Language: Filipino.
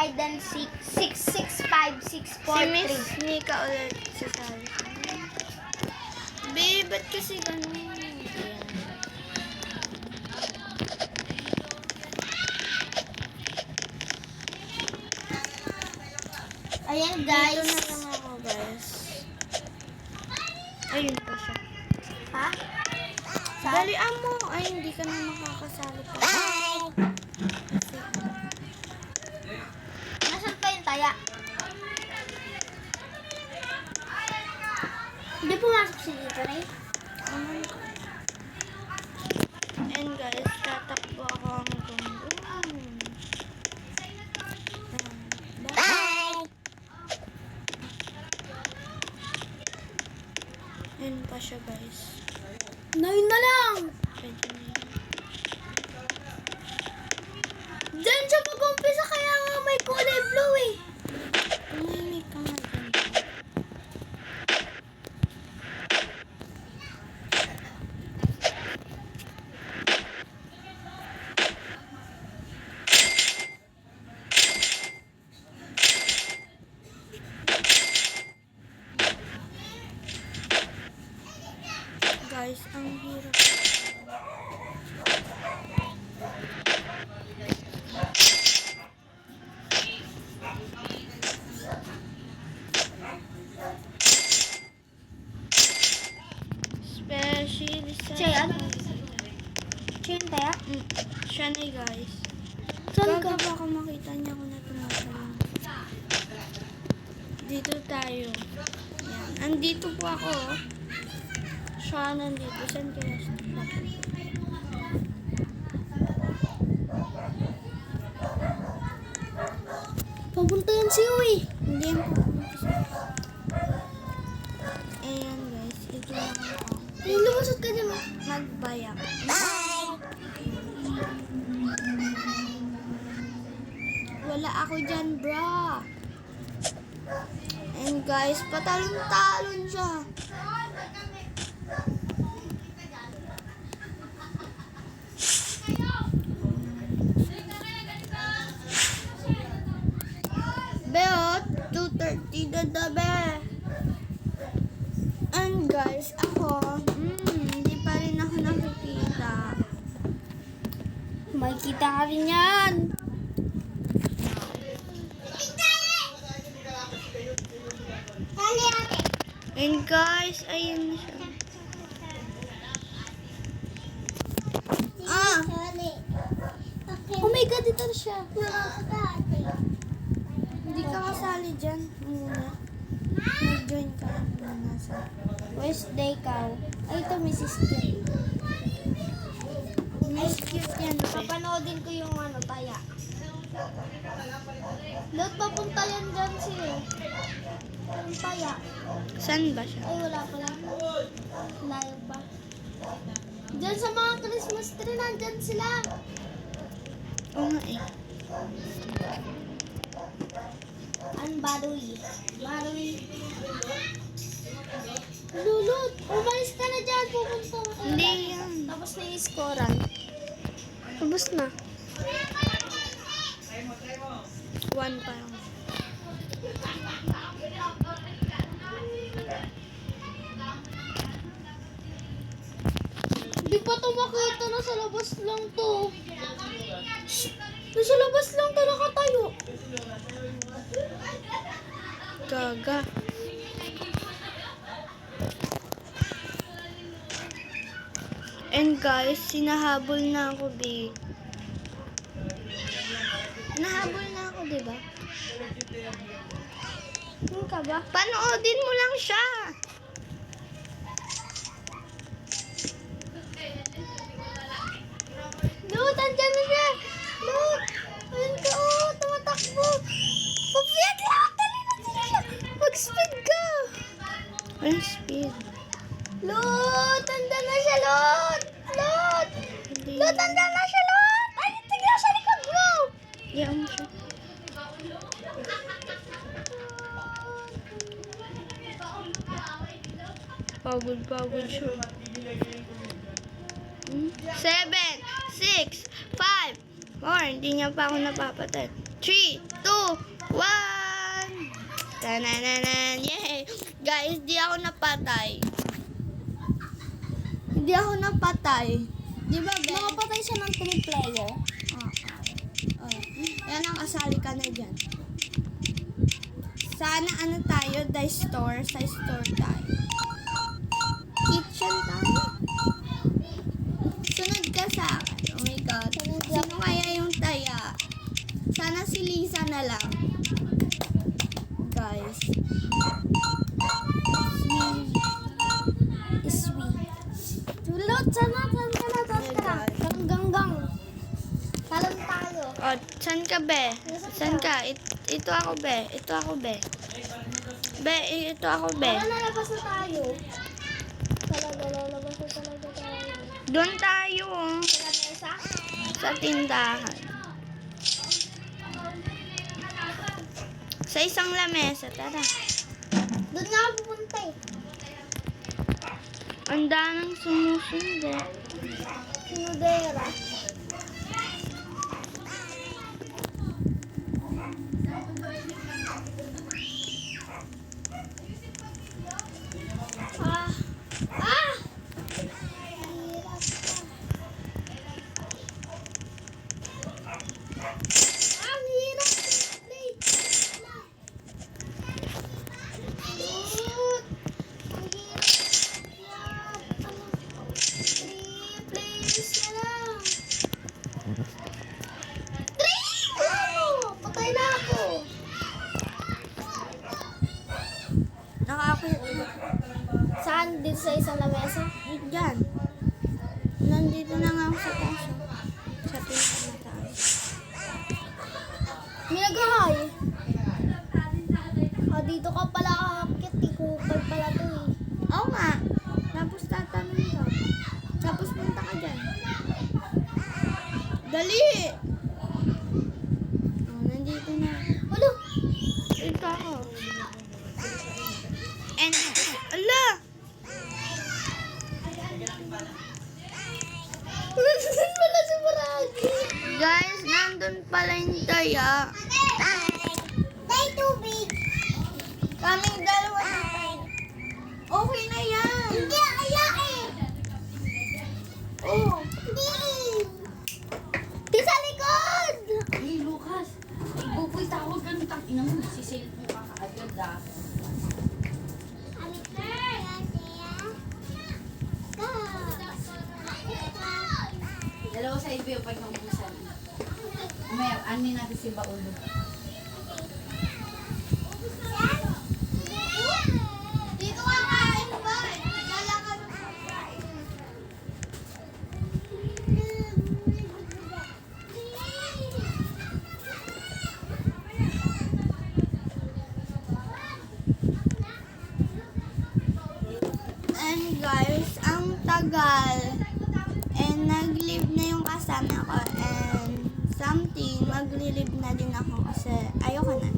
hide and seek. 6, 6, 5, 6, 4, Si Miss 3. Nika ulit sasabi. Babe, ba't kasi ganun? Ayan. Ayan Dito guys. na lang ako, guys. Ayun pa siya. Ha? Dalian mo. Ay, hindi ka na makakasali pa. Kasi, Nasaan pa yung taya? Hindi pumasok si dito na eh. and guys, tatakbo ako hanggang doon. Ayun pa siya, guys. 9 na lang. Pwede na yun. Diyan siya mag-umpisa kaya nga may kulay blue eh. Umimik ka nga dyan. Guys, ang hirap. Especially sa... Chay, ano? Chay yung taya? Siya na guys. Saan ka? Gaga baka makita niya ako na tumatawag. Dito tayo. Yan. Andito po ako. Siya nandito. Saan kaya siya? Papunta yan si Uy. Hindi yan pupunta siya. Ayan guys. Ito lang ako. Lumusot ka dyan. Magbayak. Wala ako dyan, bro. And guys, patalon-talon siya. Beot, 2:30 na dabe. And guys, ako, hindi pa rin ako nakikita. Makikita ka rin yan. And guys, ayun na siya. Oh my God, ito na siya. Hindi ka kasali dyan muna. Mag-join ka lang muna sa... Where's Daykaw? Ay, ito Mrs. Kim. Miss cute yan. Papanoodin ko yung ano, taya. Lahat papunta yan dyan siya. Yung taya. Saan ba siya? Ay, wala pa lang. Layo pa. Diyan sa mga Christmas tree, nandyan sila. Oo nga eh. Ang baduy. Baduy. Lulot, umalis ka na dyan. Pupunta ka. Hindi yan. Tapos na yung scorean. Ubus na. 1 pa lang. Di pa ito makita, nasa labas lang to. Shh! Nasa labas lang to nakatayo. Gaga. And guys, sinahabol na ako, babe. Nahabol na ako, diba? Ano ka ba? Panoodin mo lang siya. Lut, andyan na siya. Lut, ayun ka, oh, tumatakbo. Pabiyag lang, dali na siya. Mag-speed ka. Ang speed. Lut, andyan na siya, Lut. Lut, Hindi. Lut, andyan na siya, Lut. Ay, tignan sa likod mo. Yan mo siya. Pagod siya. 7, 6, 5, 4. Hindi niya pa ako napapatay. 3, 2, 1. Tanananan. Yay! Guys, di ako napatay. Hindi ako napatay. Di ba, Ben? Nakapatay siya ng 3 player. Oh. Yan ang kasali ka na dyan. Sana ano tayo? Sa store tayo. Kitchen tayo. Sunod ka sa akin. Oh my God. Sino kaya yung taya? Sana si Lisa na lang. Guys. Sweet. Tulot, sana. Ganggang. Talon tayo. Oh, saan ka, be? Saan ka? Ito ako, be. Ito ako, be. Be, ito ako, be. Tara, nalabas na tayo. Lalabas na talaga tayo. Doon tayo, oh. Sa mesa? Sa tindahan. Sa isang lamesa, tara. Doon nga ako pupunta eh. Ang daming sumusundo. Sinudera. Ah! Ah! Hirap pa. Ang hirap. Plate. Shoot. Ang hirap. Ano? 3 plays na lang. 3! Ano? Patay na ako. Nakakuha. Saan? Dito sa isang lamesa? Diyan. Nandito na nga ako sa taas. Sa pinakataas. May nag-hi. Ah, dito ka pala kakakit. Ikupal pala to eh. Oo nga. Tapos tatanong ka. Tapos punta ka dyan. Dali! Oh, nandito na. Ano? Ito ako. And, ala! Nandun pala si Maragi. Guys, nandun pala yung taya. Tay, tubig. Kaming dalawa na. Okay na yan. Hindi, kaya eh. Oh. Hindi. Di sa likod. Hey, Lucas! Buboy, tawag ka ng tangina mo. Nasisilip mo ka kaagad ah. Dalawa sa ibi yung pagkamusan. Umaya, anin natin si Baulo. Dito ka kain ba? Lalakad. And guys, ang tagal. And nag-leave na yung kasama ko. And something, mag-leave na din ako kasi ayoko na.